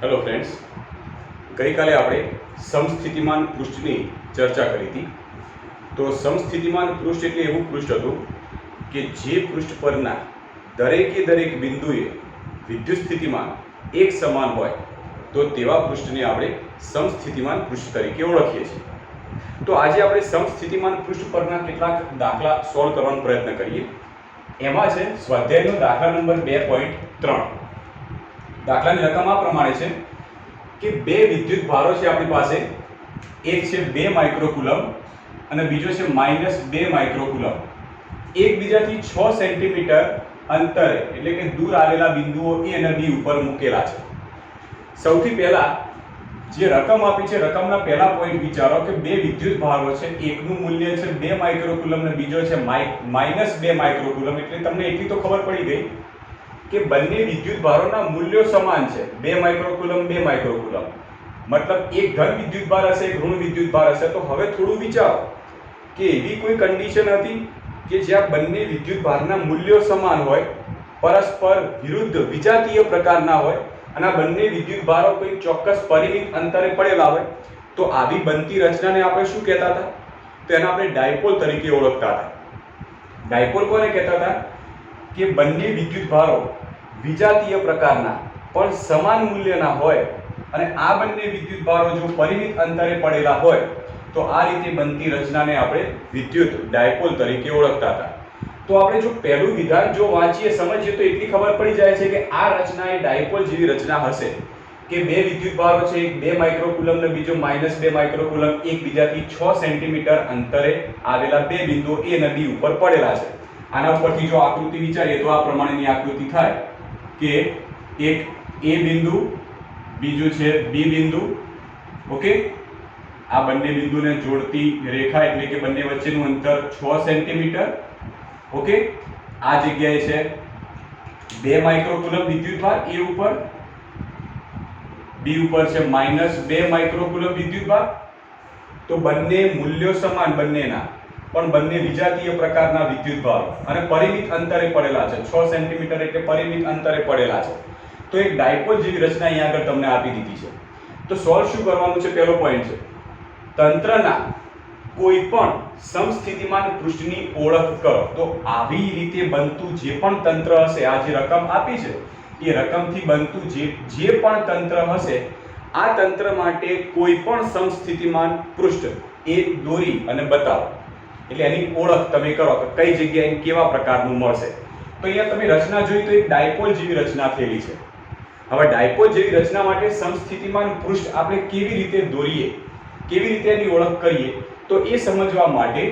Hello friends, ગઈકાલે આપણે સમસ્થિતિમાન પૃષ્ઠની ચર્ચા કરી હતી. તો સમસ્થિતિમાન પૃષ્ઠ એટલે એવું પૃષ્ઠ હતું કે જે પૃષ્ઠ પરના દરેકે દરેક બિંદુએ વિદ્યુત સ્થિતિમાન એક સમાન હોય તો તેવા પૃષ્ઠને આપણે સમસ્થિતિમાન પૃષ્ઠ તરીકે ઓળખીએ છીએ. તો આજે આપણે સમસ્થિતિમાન પૃષ્ઠ પરના કેટલાક દાખલા સોલ્વ કરવાનો પ્રયત્ન કરીએ. એમાં છે સ્વાધ્યાયનો દાખલા નંબર 2.3. દાખલાની રકમ આ પ્રમાણે છે કે બે વિદ્યુત ભારો છે આપણી પાસે. એક છે 2 માઇક્રોકુલમ અને બીજો છે -2 માઇક્રોકુલમ. એકબીજાથી 6 સેન્ટીમીટર અંતરે એટલે કે દૂર આવેલા બિંદુઓ A અને B ઉપર મૂકેલા છે. સૌથી પહેલા જે રકમ આપી છે, રકમના પહેલા પોઈન્ટ વિચારો કે બે વિદ્યુત ભારો છે. એકનું મૂલ્ય છે 2 માઇક્રોકુલમ અને બીજો છે -2 માઇક્રોકુલમ. એટલે તમને એટલી તો ખબર પડી ગઈ કે બંને વિદ્યુત ભારોના મૂલ્યો સમાન છે, 2 માઇક્રોકુલમ 2 માઇક્રોકુલમ. મતલબ એક ધન વિદ્યુત ભાર હશે, એક ઋણ વિદ્યુત ભાર હશે. તો હવે થોડું વિચારો કે એવી કોઈ કન્ડિશન હતી કે જ્યાં બંને વિદ્યુત ભારના મૂલ્યો સમાન હોય, પરસ્પર વિરુદ્ધ વિજાતીય પ્રકારના હોય અને આ બંને વિદ્યુત ભારો કોઈ ચોક્કસ પરિમિત અંતરે પડેલા હોય, તો આવી બનતી રચનાને આપણે શું કહેતા હતા? તો એને આપણે ડાયપોલ તરીકે ઓળખતા હતા. ડાયપોલ કોને કહેતા હતા? કે બંને વિદ્યુત ભારો વિજાતીય પ્રકારના પણ સમાન મૂલ્યના હોય અને આ બંને વિદ્યુત ભારો જો પરિમિત અંતરે પડેલા હોય તો આ રીતે બનતી રચનાને આપણે વિદ્યુત ડાયપોલ તરીકે ઓળખતા હતા. તો આપણે જો પહેલું વિધાન જો વાંચીએ, સમજીએ તો એટલી ખબર પડી જાય છે કે આ રચના એ ડાયપોલ જેવી રચના હશે કે બે વિદ્યુત ભારો છે, એક 2 માઇક્રોકુલમ ને બીજો -2 માઇક્રોકુલમ, એકબીજાથી 6 સેન્ટીમીટર અંતરે આવેલા બે બિંદુઓ A અને B ઉપર પડેલા છે. આના ઉપરથી જો આકૃતિ વિચારીએ તો આ પ્રમાણેની આકૃતિ થાય કે એક A બિંદુ, બીજું છે B બિંદુ. ઓકે, આ બંને બિંદુને જોડતી રેખા એટલે કે બંને વચ્ચેનું અંતર 6 સેન્ટીમીટર. ઓકે, આ જગ્યાએ છે 2 માઇક્રોકુલમ વિદ્યુત ભાર A ઉપર, B ઉપર છે -2 માઇક્રોકુલમ વિદ્યુત ભાર. તો બંને મૂલ્યો સમાન બંનેના, પણ બંને વિજાતીય પ્રકારના વિદ્યુત ભારો અને પરિમિત અંતરે પડેલા છે. 6 સેન્ટીમીટર એટલે પરિમિત અંતરે પડેલા છે. તો એક ડાયપોલ જેવી રચના અહીંયા આગળ તમને આપી દીધી છે. તો સોલ્વ શું કરવાનું છે? પહેલો પોઈન્ટ છે તંત્રના કોઈ પણ સમસ્થિતિમાન પૃષ્ઠની ઓળખ કરો. તો આવી રીતે બનતું જે પણ તંત્ર હશે, આ જે રકમ આપી છે એ રકમથી બનતું જે પણ તંત્ર હશે, આ તંત્ર માટે કોઈ પણ સમસ્થિતિમાન પૃષ્ઠ એ દોરી અને બતાવો. એટલે એની ઓળખ તમે કરો કે કઈ જગ્યાએ કેવા પ્રકારનું મળશે. તો અહીંયા તમે રચના જોઈ તો એક ડાયપોલ જેવી રચના થયેલી છે. હવે ડાયપોલ જેવી રચના માટે સમસ્થિતિમાન પૃષ્ઠ આપણે કેવી રીતે દોરીએ, કેવી રીતે એની ઓળખ કરીએ, તો એ સમજવા માટે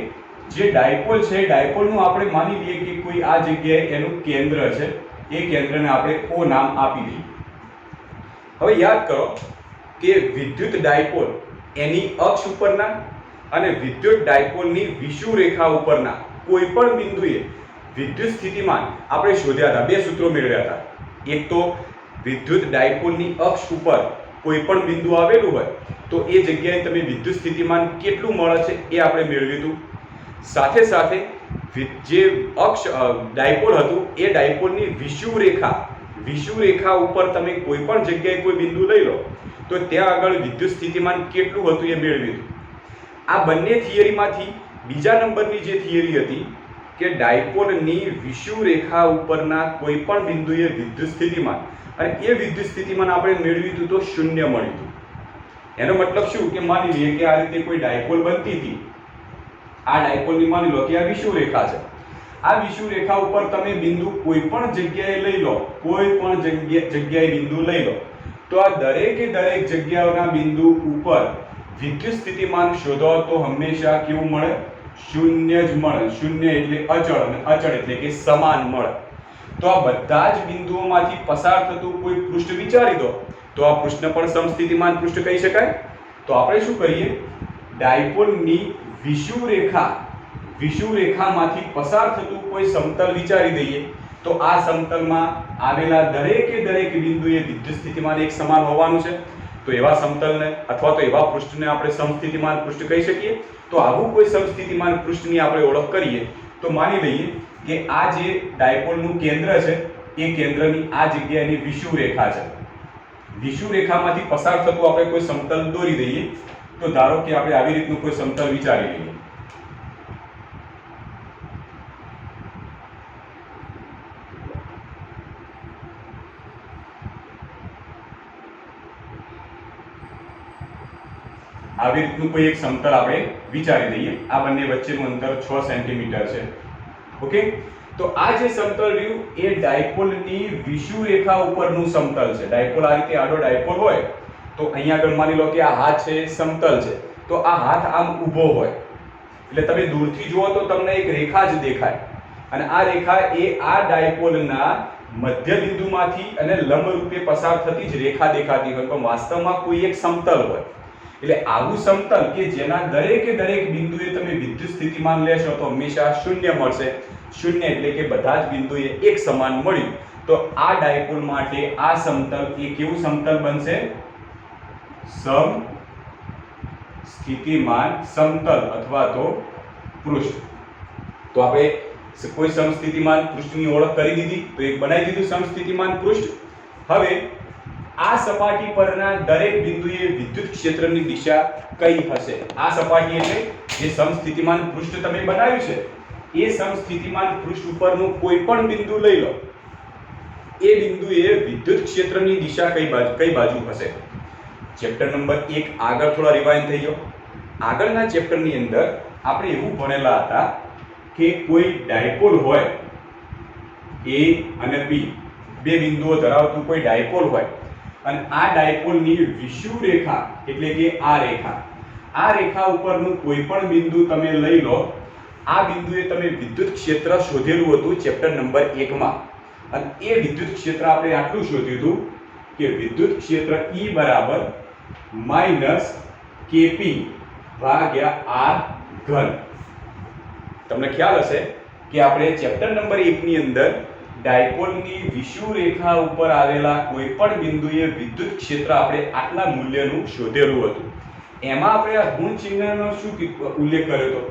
જે ડાયપોલ છે, ડાયપોલનું આપણે માની લઈએ કે કોઈ આ જગ્યાએ એનું કેન્દ્ર છે. એ કેન્દ્રને આપણે O નામ આપી દઈએ. હવે યાદ કરો કે વિદ્યુત ડાયપોલ એની અક્ષ ઉપરના અને વિદ્યુત ડાયપોલની વિષુવ રેખા ઉપરના કોઈ પણ બિંદુએ વિદ્યુત સ્થિતિમાન આપણે શોધ્યા હતા. બે સૂત્રો મેળવ્યા હતા. એક તો વિદ્યુત ડાયપોલની અક્ષ ઉપર કોઈ પણ બિંદુ આવેલું હોય તો એ જગ્યાએ તમે વિદ્યુત સ્થિતિમાન કેટલું મળે છે એ આપણે મેળવ્યું હતું. સાથે સાથે જે અક્ષ ડાયપોલ હતું એ ડાયપોલની વિષુવ રેખા ઉપર તમે કોઈ પણ જગ્યાએ કોઈ બિંદુ લઈ લો તો ત્યાં આગળ વિદ્યુત સ્થિતિમાન કેટલું હતું એ મેળવ્યું હતું. આ બંને થિયરીમાંથી બીજા નંબરની જે થિયરી હતી કે ડાયપોલની વિષુવ રેખા ઉપરના કોઈ પણ બિંદુએ વિદ્યુત સ્થિતિમાન, અને એ વિદ્યુત સ્થિતિમાન આપણે મેળવ્યું હતું તો 0 મળ્યું હતું. એનો મતલબ શું કે માની લઈએ કે આ રીતે કોઈ ડાયપોલ બનતી હતી. આ ડાયપોલની માની લો કે આ વિષુવ રેખા છે. આ વિષુવ રેખા ઉપર તમે બિંદુ કોઈ પણ જગ્યાએ લઈ લો, કોઈ પણ જગ્યાએ બિંદુ લઈ લો, તો આ દરેકે દરેક જગ્યાઓના બિંદુ ઉપર વિદ્યુત સ્થિતિમાન શોધો તો હંમેશા કેવું મળે? 0 જ મળે. 0 એટલે અચળ અને અચળ એટલે કે સમાન મળે. તો આ બધા જ બિંદુઓમાંથી પસાર થતું કોઈ પૃષ્ઠ વિચારી દો તો આ પૃષ્ઠને પણ સમસ્થિતિમાન પૃષ્ઠ કહી શકાય. તો આપણે શું કરીએ? ડાયપોલની વિષુવ રેખામાંથી પસાર થતું કોઈ સમતલ વિચારી દઈએ તો આ સમતલમાં આવેલા દરેકે દરેક બિંદુએ વિદ્યુત સ્થિતિમાન એક સમાન હોવાનું છે. તો એવા સમતલને અથવા તો એવા પૃષ્ઠને આપણે સમસ્થિતિમાન પૃષ્ઠ કહી શકીએ. તો આવું કોઈ સમસ્થિતિમાન પૃષ્ઠની આપણે ઓળખ કરીએ તો માની લઈએ કે આ જે ડાયપોલનું કેન્દ્ર છે એ કેન્દ્રની આ જગ્યાએની વિષુવ રેખા છે. વિષુવ રેખામાંથી પસાર થતું આપણે કોઈ સમતલ દોરી દઈએ. તો ધારો કે આપણે આવી રીતનું કોઈ સમતલ વિચારી લઈએ. આવી રીતનું કોઈ એક સમતલ આપણે વિચારી દઈએ. આ બંને વચ્ચેનું અંતર 6 સેન્ટીમીટર છે. ઓકે, તો આ જે સમતલ રહ્યું એ ડાયપોલની વિષુવ રેખા ઉપરનું સમતલ છે. ડાયપોલ આ રીતે આડો ડાયપોલ હોય તો અહીંયા આગળ માની લો કે આ હાથ છે સમતલ છે, તો આ હાથ આમ ઊભો હોય એટલે તમે દૂરથી જુઓ તો તમને એક રેખા જ દેખાય, અને આ રેખા એ આ ડાયપોલના મધ્ય બિંદુમાંથી અને લંબરૂપે પસાર થતી જ રેખા દેખાતી હોય, પણ વાસ્તવમાં કોઈ એક સમતલ હોય. એટલે આવું સમતલ કે જેના દરેકે દરેક બિંદુએ તમે વિદ્યુત સ્થિતિમાન લેશો તો હંમેશા શૂન્ય મળશે. શૂન્ય એટલે કે બધા જ બિંદુએ એક સમાન મળ્યું, તો આ ડાયપોલ માટે આ સમતલ એ કેવું સમતલ બનશે? સમસ્થિતિમાન સમતલ અથવા તો પૃષ્ઠ. તો આપણે કોઈ સમસ્થિતિમાન પૃષ્ઠની ઓળખ કરી દીધી, તો એક બનાવી દીધું સમસ્થિતિમાન પૃષ્ઠ. હવે આ સપાટી પરના દરેક બિંદુએ વિદ્યુત ક્ષેત્રની દિશા કઈ હશે? આ સપાટી એટલે જે સમસ્થિતિમાન પૃષ્ઠ તમે બનાવ્યું છે એ સમસ્થિતિમાન પૃષ્ઠ ઉપરનું કોઈ પણ બિંદુ લઈ લો, એ બિંદુએ વિદ્યુત ક્ષેત્રની દિશા કઈ બાજુ હશે? ચેપ્ટર નંબર 1 આગળ થોડા રિવાઇન્ડ થઈ જાઓ. આગળના ચેપ્ટરની અંદર આપણે એવું ભણેલા હતા કે કોઈ ડાયપોલ હોય A અને B, બે બિંદુઓ ધરાવતું કોઈ ડાયપોલ હોય, અને આ ડાયપોલની વિષુવ રેખા એટલે કે આ રેખા ઉપરનું કોઈ પણ બિંદુ તમે લઈ લો. આ બિંદુએ તમે વિદ્યુત ક્ષેત્ર શોધેલું હતું ચેપ્ટર નંબર 1 માં, અને એ વિદ્યુત ક્ષેત્ર આપણે આટલું શોધ્યું હતું કે વિદ્યુત ક્ષેત્ર E બરાબર -kp ભાગ્યા r ઘન. તમને ખ્યાલ હશે કે આપણે ચેપ્ટર નંબર 1 ની અંદર ડાયપોલની વિષુવ રેખા ઉપર આવેલા કોઈ પણ બિંદુએ વિદ્યુત ક્ષેત્ર આપણે આટલા મૂલ્યનું શોધેલું હતું. એમાં આપણે આ ઋણ ચિહ્નનો શું ઉલ્લેખ કર્યો હતો?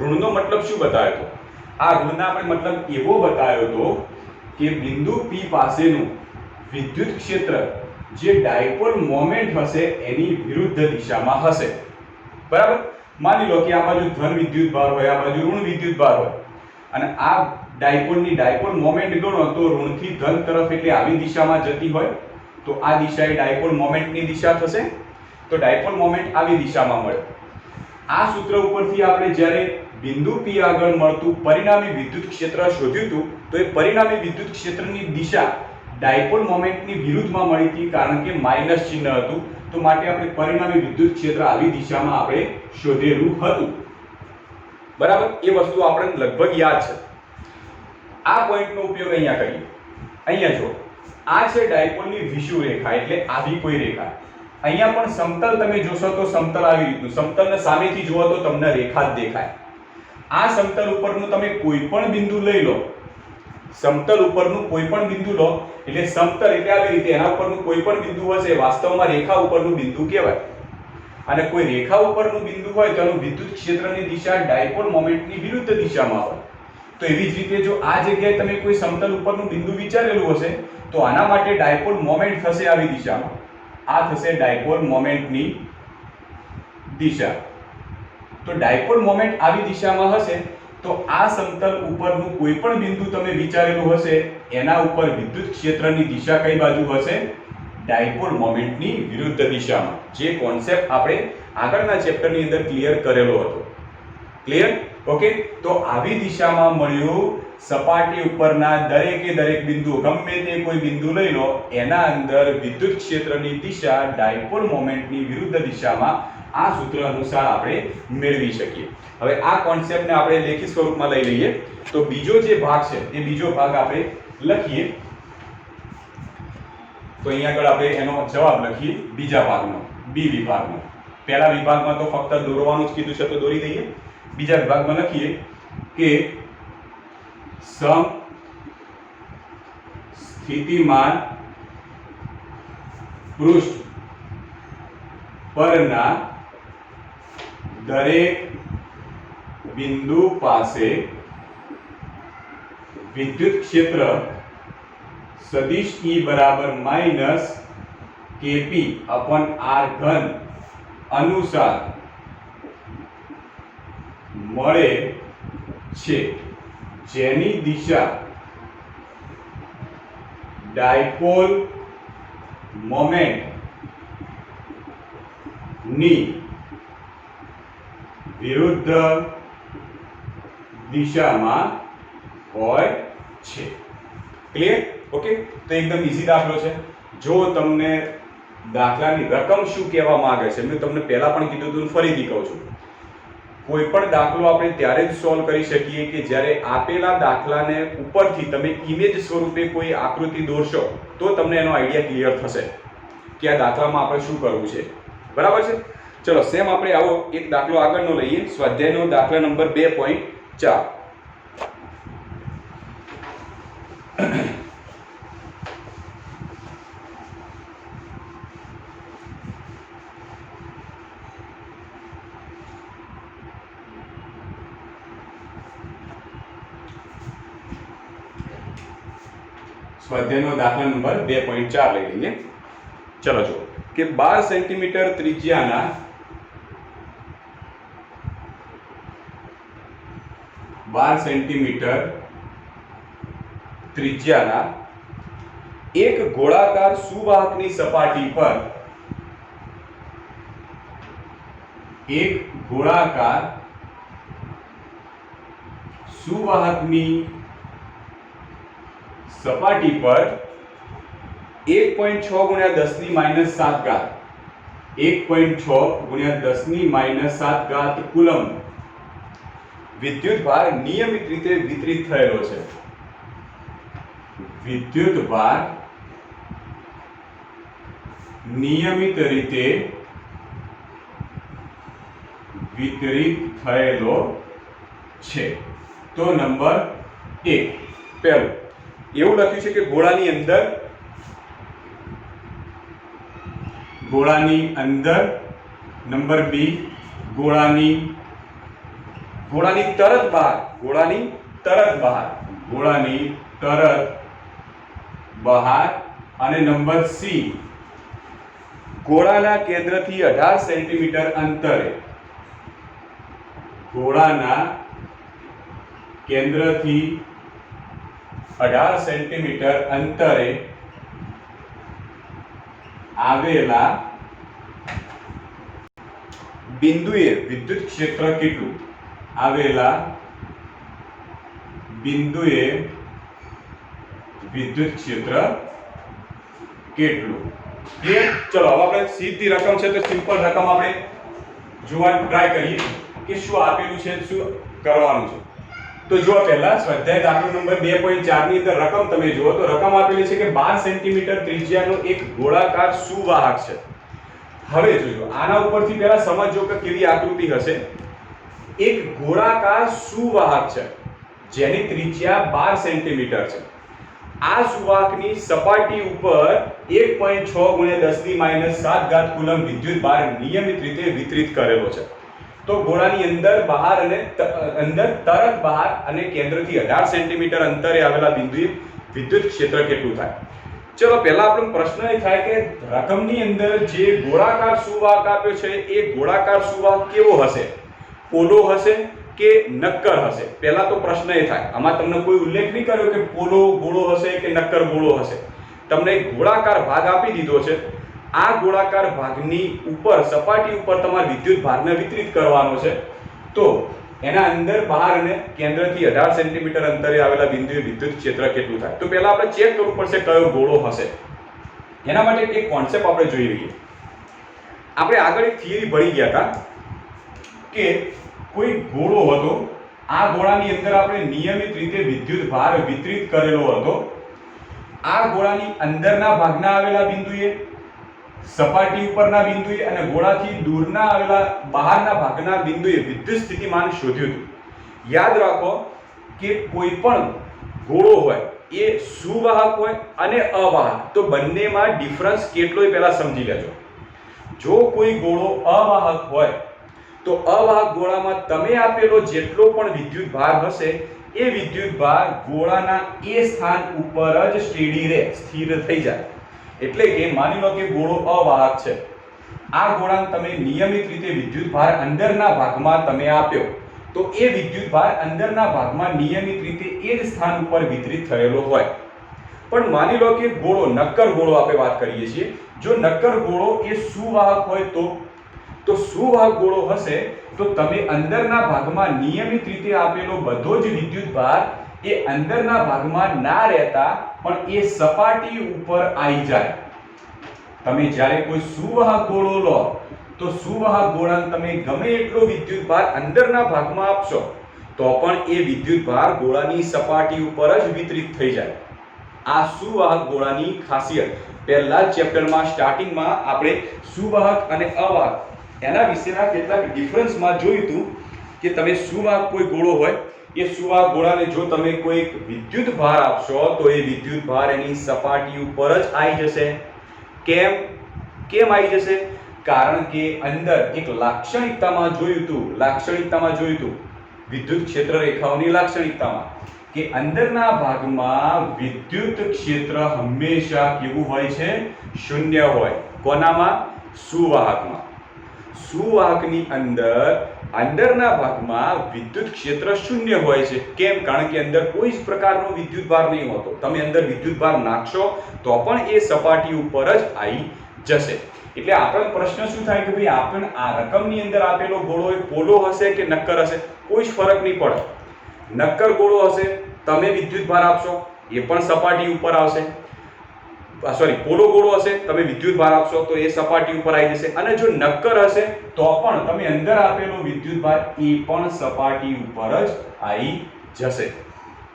ઋણનો મતલબ શું બતાવ્યો હતો? આ ઋણના આપણે મતલબ એવો બતાવ્યો હતો કે બિંદુ P પાસેનું વિદ્યુત ક્ષેત્ર જે ડાયપોલ મોમેન્ટ હશે એની વિરુદ્ધ દિશામાં હશે. બરાબર? માની લો કે આ બાજુ ધન વિદ્યુત ભાર હોય, આ બાજુ ઋણ વિદ્યુત ભાર હોય, અને આ ડાયપોલની ડાયપોલ મોમેન્ટ ગણો તો ઋણથી ધન તરફ એટલે આવી દિશામાં જતી હોય, તો આ દિશા એ ડાયપોલ મોમેન્ટની દિશા થશે. તો ડાયપોલ મોમેન્ટ આવી દિશામાં મળે. આ સૂત્ર ઉપરથી આપણે જ્યારે બિંદુ P આગળ મળતું પરિણામી વિદ્યુત ક્ષેત્ર શોધ્યું હતું, તો એ પરિણામી વિદ્યુત ક્ષેત્રની દિશા ડાયપોલ મોમેન્ટની વિરુદ્ધમાં મળી હતી, કારણ કે માઈનસ ચિહ્ન હતું. તો માટે આપણે પરિણામી વિદ્યુત ક્ષેત્ર આવી દિશામાં આપણે શોધેલું હતું. બરાબર? એ વસ્તુ આપણને લગભગ યાદ છે. આ પોઈન્ટનો ઉપયોગ અહીંયા કરીએ. અહીંયા જો આ છે ડાયપોલની વિષુવ રેખા એટલે આવી કોઈ રેખા. અહીંયા પણ સમતલ તમે જોશો તો સમતલ આવી રીતનું, સમતલને સામેથી જુઓ તો તમને રેખા જ દેખાય. આ સમતલ ઉપરનું તમે કોઈ પણ બિંદુ લઈ લો, સમતલ ઉપરનું કોઈ પણ બિંદુ લો એટલે સમતલ એટલે આવી રીતે એના ઉપરનું કોઈ પણ બિંદુ હશે વાસ્તવમાં રેખા ઉપરનું બિંદુ કહેવાય. અને કોઈ રેખા ઉપરનું બિંદુ હોય તો એનું વિદ્યુત ક્ષેત્રની દિશા ડાયપોલ મોમેન્ટની વિરુદ્ધ દિશામાં હોય. તો એવી જ રીતે જો આ જગ્યાએ તમે કોઈ સમતલ ઉપરનું બિંદુ વિચારેલું હશે તો આના માટે ડાયપોલ મોમેન્ટ થશે આવી દિશામાં. આ થશે ડાયપોલ મોમેન્ટની દિશા. તો ડાયપોલ મોમેન્ટ આવી દિશામાં હશે તો આ સમતલ ઉપરનું કોઈ પણ બિંદુ તમે વિચારેલું હશે એના ઉપર વિદ્યુત ક્ષેત્રની દિશા કઈ બાજુ હશે? ડાયપોલ મોમેન્ટની વિરુદ્ધ દિશામાં. જે કોન્સેપ્ટ આપણે આગળના ચેપ્ટરની અંદર ક્લિયર કરેલો હતો. ક્લિયર? ઓકે, તો આવી દિશામાં મળ્યું સપાટી ઉપરના દરેકે દરેક બિંદુ, ગમે તે કોઈ બિંદુ લઈ લો એના અંદર વિદ્યુત ક્ષેત્રની દિશા ડાયપોલ મોમેન્ટની વિરુદ્ધ દિશામાં આ સૂત્ર અનુસાર આપણે મેળવી શકીએ. હવે આ કોન્સેપ્ટને આપણે લેખિત સ્વરૂપમાં લઈ લઈએ. તો બીજો જે ભાગ છે એ બીજો ભાગ આપણે લખીએ. તો અહીંયા આગળ આપણે એનો જવાબ લખીએ બીજા ભાગનો, બી વિભાગનો. પહેલા વિભાગમાં તો ફક્ત દોરવાનું જ કીધું છે તો દોરી દઈએ. બીજા વિભાગમાં લખીએ કે સમસ્થિતિમાન પૃષ્ઠ પરના દરેક બિંદુ પાસે વિદ્યુત ક્ષેત્ર સદિશ E બરાબર માઇનસ કેપી અપોન આર ઘન અનુસાર મળે છે, જેની દિશા ડાયપોલ મોમેન્ટ ની વિરુદ્ધ દિશામાં હોય છે. ક્લિયર? ઓકે, તો એકદમ ઈઝી દાખલો છે. જો તમને દાખલાની રકમ શું કહેવા માંગે છે, મેં તમને પહેલા પણ કીધું હતું, ફરીથી કહું છું, કોઈ પણ દાખલો આપણે ત્યારે જ સોલ્વ કરી શકીએ કે જ્યારે આપેલા દાખલાને ઉપરથી તમે ઇમેજ સ્વરૂપે કોઈ આકૃતિ દોરશો તો તમને એનો આઈડિયા ક્લિયર થશે કે આ દાખલામાં આપણે શું કરવું છે. બરાબર છે? ચલો સેમ આપણે આવો એક દાખલો આગળનો લઈએ, સ્વાધ્યાયનો દાખલા નંબર 2.4. સ્વાધ્યાયનો દાખલા નંબર 2.4 લઈ લઈએ. ચલો જો કે 12 સેન્ટીમીટર ત્રિજ્યાના 12 સેન્ટીમીટર ત્રિજ્યાના એક ગોળાકાર સુવાહકની સપાટી પર એક ગોળાકાર સુવાહકની સપાટી પર 1.6 ગુણ્યા 10 ની માઈનસ 7 ઘાત 1.6 ગુણ્યા 10 ની માઈનસ 7 ઘાત કુલમ વિદ્યુત ભાર નિયમિત રીતે વિતરિત થયેલો છે. વિદ્યુત ભાર નિયમિત રીતે વિતરિત થયેલો છે. તો નંબર 1 પહેલું એવું લખ્યું છે કે ગોળાની અંદર, નંબર 2 ગોળાની તરત બહાર અને નંબર સી ગોળાના કેન્દ્રથી 18 સેન્ટીમીટર અંતરે, ગોળાના કેન્દ્રથી 18 સેન્ટીમીટર અંતરે આવેલા બિંદુએ વિદ્યુત ક્ષેત્ર કેટલું? આવેલા બિંદુએ વિદ્યુત ક્ષેત્ર કેટલું? ક્લિયર? ચલો હવે આપણે સીધી રકમ છે તો સિમ્પલ રકમ આપણે જોવાનું ટ્રાય કરીએ કે શું આપેલું છે, શું કરવાનું છે. તો જો પહેલા સ્વાધ્યાય દાખલો નંબર 2.4 ની અંદર રકમ તમે જુઓ તો રકમ આપેલી છે કે 12 સેન્ટીમીટર ત્રિજ્યાનો એક ગોળાકાર સુવાહક છે. હવે જોજો આના ઉપરથી પહેલા સમજો કે કેવી આકૃતિ હશે. એક ગોળાકાર સુવાહક છે જેની ત્રિજ્યા 12 સેન્ટીમીટર છે. આ સુવાહકની સપાટી ઉપર 1.6 ગુણ્યા 10 ની માઈનસ 7 ઘાત કુલમ વિદ્યુત ભાર નિયમિત રીતે વિતરિત કરેલો છે. તો ગોળાની અંદર બહાર અને અંદર તરત બહાર અને કેન્દ્રથી 18 સેન્ટીમીટર અંતરે આવેલા બિંદુએ વિદ્યુત ક્ષેત્ર કેટલું થાય? ચલો પહેલા આપણો પ્રશ્ન એ થાય કે રકમની અંદર જે ગોળાકાર સુવાહક આપ્યો છે એ ગોળાકાર સુવાહક કેવો હશે? પોલો હશે કે નક્કર હશે? પહેલા તો પ્રશ્ન એ થાય. આમાં તમને કોઈ ઉલ્લેખ નહીં કર્યો કે પોલો ગોળો હશે કે નક્કર ગોળો હશે. તમને એક ગોળાકાર ભાગ આપી દીધો છે. આ ગોળાકાર ભાગની ઉપર સપાટી ઉપર તમારે વિદ્યુત ભારને વિતરિત કરવાનો છે. તો એના અંદર બહાર અને કેન્દ્રથી 18 સેન્ટીમીટર અંતરે આવેલા બિંદુએ વિદ્યુત ક્ષેત્ર કેટલું થાય? તો પહેલા આપણે ચેક કરવું પડશે કયો ગોળો હશે. એના માટે એક કોન્સેપ્ટ આપણે જોઈ લઈએ. આપણે આગળ એક થિયરી ભણી ગયા હતા કે કોઈ ગોળો હતો, આ ગોળાની અંદર આપણે નિયમિત રીતે વિદ્યુત ભાર વિતરિત કરેલો હતો. આ ગોળાની અંદરના ભાગના આવેલા બિંદુએ, સપાટી ઉપરના બિંદુએ અને ગોળાથી દૂરના આવેલા બહારના ભાગના બિંદુએ વિદ્યુત સ્થિતિમાન શોધ્યું હતું. યાદ રાખો કે કોઈ પણ ગોળો હોય એ સુવાહક હોય અને અવાહક, તો બંનેમાં ડિફરન્સ કેટલો એ પહેલા સમજી લેજો. જો કોઈ ગોળો અવાહક હોય તો અવાહક ગોળામાં તમે આપેલો જેટલો પણ વિદ્યુત ભાર હશે એ વિદ્યુતભાર ગોળાના એ સ્થાન ઉપર જ સ્ટેડી રહે, સ્થિર થઈ જાય. એટલે કે માની લો કે ગોળો અવાહક છે. આ ગોળાને તમે નિયમિત રીતે વિદ્યુતભાર અંદરના ભાગમાં તમે આપ્યો તો એ વિદ્યુતભાર અંદરના ભાગમાં નિયમિત રીતે એ જ સ્થાન ઉપર વિતરિત થયેલો હોય. પણ માની લો કે ગોળો નક્કર ગોળો આપણે વાત કરીએ છીએ, જો નક્કર ગોળો એ સુવાહક હોય તો સુવાહક ગોળો હશે તો તમે અંદરના ભાગમાં નિયમિત રીતે આપેલો બધો જ વિદ્યુતભાર એ અંદરના ભાગમાં ના રહેતા પણ એ સપાટી ઉપર આવી જાય. તમે જ્યારે કોઈ સુવાહક ગોળો લો તો સુવાહક ગોળાને તમે ગમે એટલો વિદ્યુતભાર અંદરના ભાગમાં આપશો તો પણ એ વિદ્યુતભાર ગોળાની સપાટી ઉપર જ વિતરિત થઈ જાય. આ સુવાહક ગોળાની ખાસિયત. પહેલા જ ચેપ્ટરમાં સ્ટાર્ટિંગમાં આપણે સુવાહક અને અવાહક એના વિશેના કેટલાક ડિફરન્સમાં જોયું હતું કે તમે સુવાહક કોઈ ગોળો હોય એ સુવાહક ગોળાને જો તમે કોઈ વિદ્યુતભાર આપશો તો એ વિદ્યુતભાર એની સપાટી ઉપર જ આવી જશે. કેમ આવી જશે? કારણ કે અંદર એક લાક્ષણિકતામાં જોયું હતું વિદ્યુત ક્ષેત્ર રેખાઓની લાક્ષણિકતામાં કે અંદરના ભાગમાં વિદ્યુત ક્ષેત્ર હંમેશા કેવું હોય છે? શૂન્ય હોય. કોનામાં? સુવાહકમાં. સુવાહકની અંદરના ભાગમાં વિદ્યુત ક્ષેત્ર શૂન્ય હોય છે. કેમ? કારણ કે અંદર કોઈ જ પ્રકારનો વિદ્યુતભાર નહીં હોતો. તમે અંદર વિદ્યુતભાર નાખશો તો પણ એ સપાટી ઉપર જ આવી જશે. એટલે આપણો પ્રશ્ન શું થાય કે ભાઈ આપણને આ રકમની અંદર આપેલો ગોળો એ પોલો હશે કે નક્કર હશે? કોઈ જ ફરક નહીં પડે. નક્કર ગોળો હશે તમે વિદ્યુતભાર આપશો એ પણ સપાટી ઉપર આવશે. પોલો ગોળો હશે તમે વિદ્યુતભાર આપશો તો એ સપાટી ઉપર આવી જશે. અને જો નક્કર હશે તો પણ તમે અંદર આપેલો વિદ્યુતભાર એ પણ સપાટી ઉપર જ આવી જશે.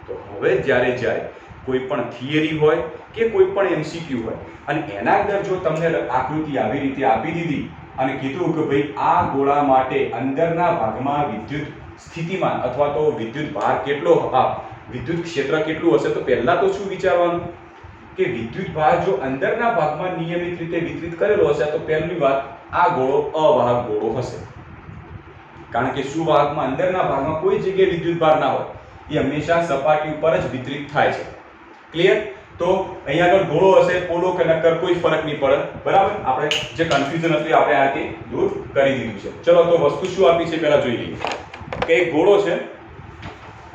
તો હવે જ્યારે કોઈ પણ થિયરી હોય કે કોઈ પણ એમસીક્યુ હોય અને એના અંદર જો તમને આકૃતિ આવી રીતે આપી દીધી અને કીધું કે ભાઈ આ ગોળા માટે અંદરના ભાગમાં વિદ્યુત સ્થિતિમાન અથવા તો વિદ્યુતભાર કેટલો, વિદ્યુત ક્ષેત્ર કેટલું હશે, તો પહેલા તો શું વિચારવાનું કે વિદ્યુતભાર જો અંદરના ભાગમાં નિયમિત રીતે વિતરિત કરેલો હશે તો પહેલી વાત આ ગોળો અવાહક ગોળો હશે. કારણ કે સુવાહકમાં અંદરના ભાગમાં કોઈ જગ્યાએ વિદ્યુતભાર ના હોય, એ હંમેશા સપાટી ઉપર જ વિતરિત થાય છે. ક્લિયર? તો અહીંયા આગળ ગોળો હશે પોલો કે નક્કર કોઈ ફરક નહીં પડે. બરાબર? આપણે જે કન્ફ્યુઝન હતું આપણે આ રીતે દૂર કરી દીધું છે. ચલો તો વસ્તુ શું આપી છે પહેલા જોઈ લઈએ કે એક ગોળો છે,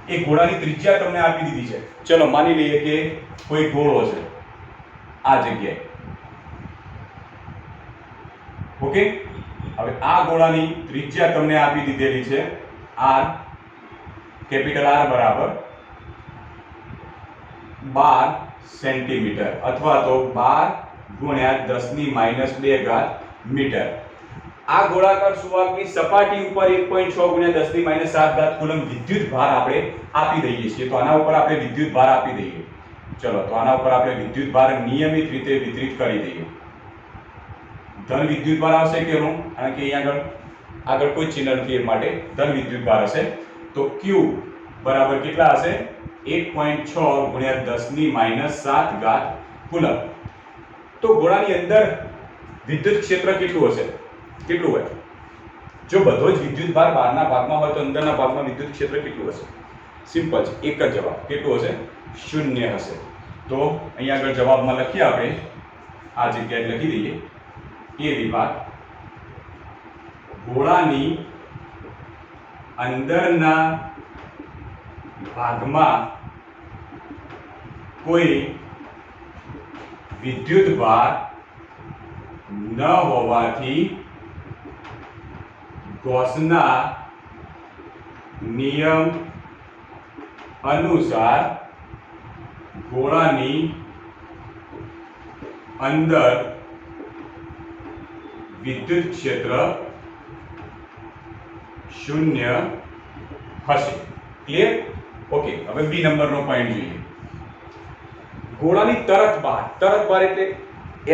એ ગોળાની ત્રિજ્યા તમને આપી દીધી છે. ચલો માની લઈએ કે કોઈ ગોળો છે આ જગ્યાએ. ઓકે, હવે આ ગોળાની ત્રિજ્યા તમને આપી દીધેલી છે r, કેપિટલ R બરાબર 12 સેન્ટીમીટર અથવા તો 12 × 10⁻² મીટર. આ ગોળાકાર સુવાહકની સપાટી ઉપર 1.6 × 10⁻7 કુલમ વિદ્યુતભાર આપણે આપી દઈએ છીએ. તો આના ઉપર આપણે વિદ્યુતભાર આપી દઈએ. ચલો તો આના ઉપર આપણે વિદ્યુતભાર નિયમિત રીતે વિતરિત કરી દઈએ. ધન વિદ્યુતભાર આવશે કે ઋણ? કારણ કે અહીંયા આગળ કોઈ ચિહ્ન નથી એ માટે ધન વિદ્યુતભાર હશે. તો Q બરાબર કેટલા હશે? 1.6 × 10⁻7 કુલમ. તો ગોળાની અંદર વિદ્યુત ક્ષેત્ર કેટલું હશે? કેટલું હોય? જો બધો જ વિદ્યુતભાર બહારના ભાગમાં હોય તો અંદરના ભાગમાં વિદ્યુત ક્ષેત્ર કેટલું હશે? સિમ્પલ છે, એક જ જવાબ. કેટલું હશે? શૂન્ય હશે. તો અહીંયા આગળ જવાબમાં લખીએ આપણે, આ જગ્યાએ લખી દઈએ એ વિભાગ ગોળાની અંદરના ભાગમાં કોઈ વિદ્યુતભાર ન હોવાથી ગૌસના નિયમ અનુસાર ગોળાની અંદર વિદ્યુત ક્ષેત્ર શૂન્ય હશે. ક્લિયર? ઓકે, હવે બી નંબરનો પોઈન્ટ જોઈએ. ગોળાની તરત બહાર એટલે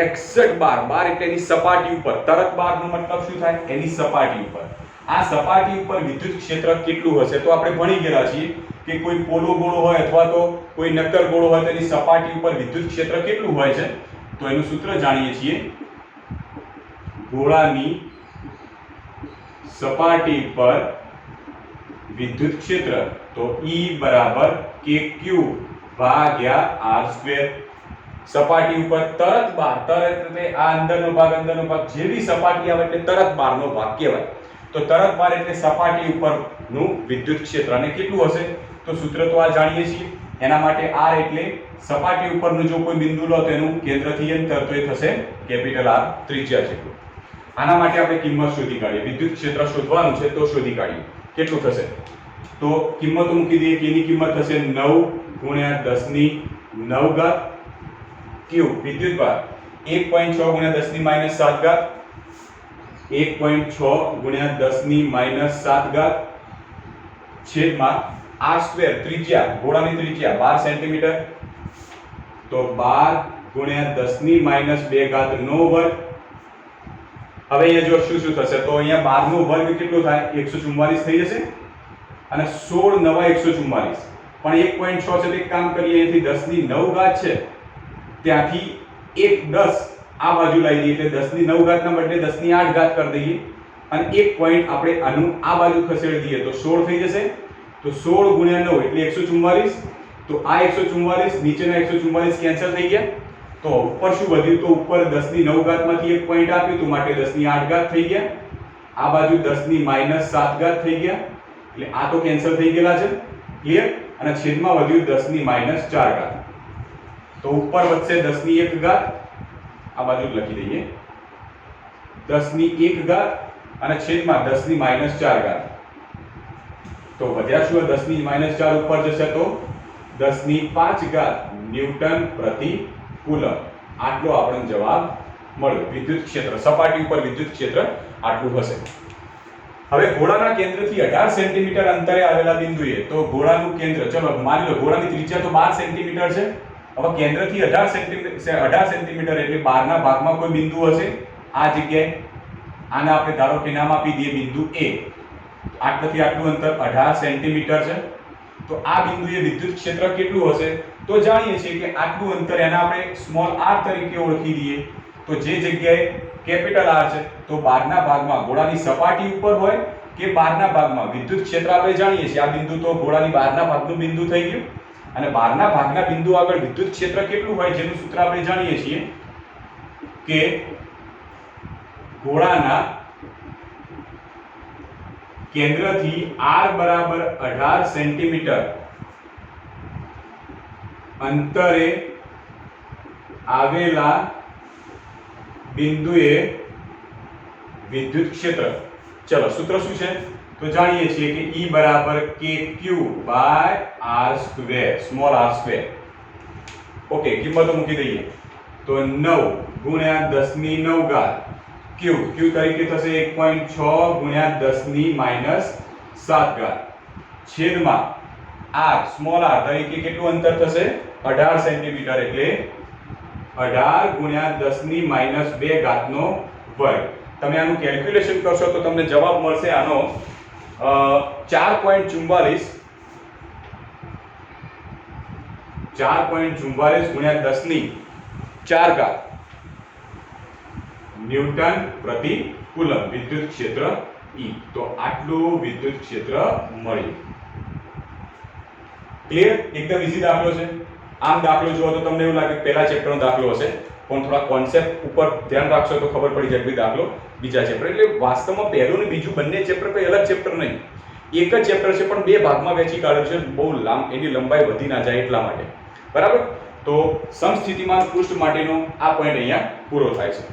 એક્ઝેક્ટ બાર એટલે એની સપાટી ઉપર. તરત બહારનો મતલબ શું થાય? એની સપાટી ઉપર. આ સપાટી ઉપર વિદ્યુત ક્ષેત્ર કેટલું હશે? તો આપણે ભણી ગયેલા છીએ કે કોઈ પોલો ગોળો હોય અથવા તો કોઈ નક્કર ગોળો હોય તો એની સપાટી ઉપર વિદ્યુત ક્ષેત્ર કેટલું હોય છે? તો એનું સૂત્ર જાણીએ છીએ. ગોળાની સપાટી પર વિદ્યુત ક્ષેત્ર તો E બરાબર KQ ભાગ્યા R². સપાટી ઉપર તરત બહાર, તરત એટલે આ અંદરનો ભાગ જેવી સપાટી આવે એટલે તરત બહારનો ભાગ કહેવાય. તો તરત બહાર એટલે સપાટી ઉપરનું વિદ્યુત ક્ષેત્ર. અને કેટલું હશે? તો સૂત્ર તો આ જાણીએ છીએ. એના માટે R એટલે સપાટી ઉપરનું જો કોઈ બિંદુ લો તો એનું કેન્દ્રથી અંતર, તો એ થશે કેપિટલ R ત્રિજ્યા જેટલું. આના માટે આપણે કિંમત શોધી કાઢીએ. વિદ્યુત ક્ષેત્ર શોધવાનું છે તો શોધી કાઢીએ. કેટલું થશે? તો કિંમતો મૂકી દઈએ. કે એની કિંમત થશે 9 × 10⁹ ક્યુબ. વિદ્યુત ભાર 1.6 × 10⁻⁷, 1.6 × 10⁻⁷ છેદમાં R² ત્રિજ્યા, ગોળાની ત્રિજ્યા 12 સેન્ટીમીટર, તો 12 × 10⁻² નો વર્ગ. હવે અહીંયા જો શું થશે? તો અહીંયા 12 નો વર્ગ કેટલો થાય? 144 થઈ જશે. અને 16 નવા 144. પણ 1.6 છે તો એક કામ કરીએ, અહીંથી 10⁹ છે ત્યાંથી 1 10 આ બાજુ લાવી દઈએ એટલે 10⁹ ના બદલે 10⁸ કરી દઈએ. અને એક પોઈન્ટ આપણે આનું આ બાજુ ખસેડી દઈએ તો 16 થઈ જશે. તો 16 × 9 એટલે 144. તો આ 144 નીચેના 144 કેન્સલ થઈ ગયા. તો ઉપર શું વધ્યું? તો ઉપર 10⁹ માંથી એક પોઈન્ટ આપ્યું તો માટે 10⁸ થઈ ગયા. આ બાજુ 10⁻⁷ થઈ ગયા. એટલે આ તો કેન્સલ થઈ ગયેલા છે. ક્લિયર? અને છેદમાં વધ્યું 10⁻⁴. તો ઉપર વધશે 10⁻⁴. આ બાજુ લખી દઈએ 10⁻⁴ અને છેદમાં 10⁻⁴. તો વધ્યા શું? 10⁻⁴ ઉપર જશે તો 10⁵ ન્યૂટન પ્રતિ કુલમ. આટલો આપણને જવાબ મળ્યો. વિદ્યુત ક્ષેત્ર, સપાટી ઉપર વિદ્યુત ક્ષેત્ર આટલું હશે. હવે ગોળાના કેન્દ્રથી 18 સેન્ટીમીટર અંતરે આવેલા બિંદુએ, તો ગોળાનું કેન્દ્ર, ચલો માની લો ગોળાની ત્રિજ્યા તો 12 સેન્ટીમીટર છે. હવે કેન્દ્રથી 18 સેન્ટીમીટર એટલે બહારના ભાગમાં કોઈ બિંદુ હશે. આ જગ્યાએ આને આપણે ધારો કે નામ આપી દઈએ બિંદુ A. આટલાથી આટલું અંતર 18 સેન્ટીમીટર છે. તો આ બિંદુએ વિદ્યુત ક્ષેત્ર કેટલું હશે? તો જાણીએ છીએ કે આટલું અંતર એને આપણે સ્મોલ r તરીકે ઓળખી દઈએ. તો જે જગ્યાએ કેપિટલ R છે તો બહારના ભાગમાં ગોળાની સપાટી ઉપર હોય કે બહારના ભાગમાં વિદ્યુત ક્ષેત્ર આપણે જાણીએ છીએ. આ બિંદુ તો ગોળાની બહારના ભાગનું બિંદુ થઈ ગયું. અને બહારના ભાગના બિંદુ આગળ વિદ્યુત ક્ષેત્ર કેટલું હોય જેનું સૂત્ર આપણે જાણીએ છીએ કે ગોળાના કેન્દ્રથી R બરાબર 18 સેન્ટીમીટર અંતરે આવેલા બિંદુએ વિદ્યુત ક્ષેત્ર. ચલો સૂત્ર શું છે? તો જાણીએ છીએ કે E બરાબર KQ R², small r². Okay, કિંમતો મૂકી દઈએ. તો 9 × 10⁹ ક્યુબ, Q તરીકે થશે 1.6 × 10⁻⁷ છેદમાં R, સ્મોલ r તરીકે કેટલું અંતર થશે? 18 સેન્ટીમીટર એટલે 18 × 10⁻² નો વર્ગ. તમે આનું કેલ્ક્યુલેશન કરશો તો તમને જવાબ મળશે આનો 4.44 × 10⁴ ન્યૂટન પ્રતિ કુલમ વિદ્યુત ક્ષેત્ર E. તો આટલું વિદ્યુત ક્ષેત્ર મળ્યું. ક્લિયર? એકદમ ઈઝી દાખલો છે. આમ દાખલો જુઓ તો તમને એવું લાગે પહેલા ચેપ્ટરનો દાખલો હશે, પણ થોડા કોન્સેપ્ટ ઉપર ધ્યાન રાખશો તો ખબર પડી જાય કે દાખલો બીજા ચેપ્ટર. એટલે વાસ્તવમાં પહેલું ને બીજું બંને ચેપ્ટર કોઈ અલગ ચેપ્ટર નહીં, એક જ ચેપ્ટર છે પણ બે ભાગમાં વહેંચી કાઢ્યું છે. બહુ એની લંબાઈ વધી ના જાય એટલા માટે. બરાબર? તો સમસ્થિતિમાન પૃષ્ઠ માટેનો આ પોઈન્ટ અહીંયા પૂરો થાય છે.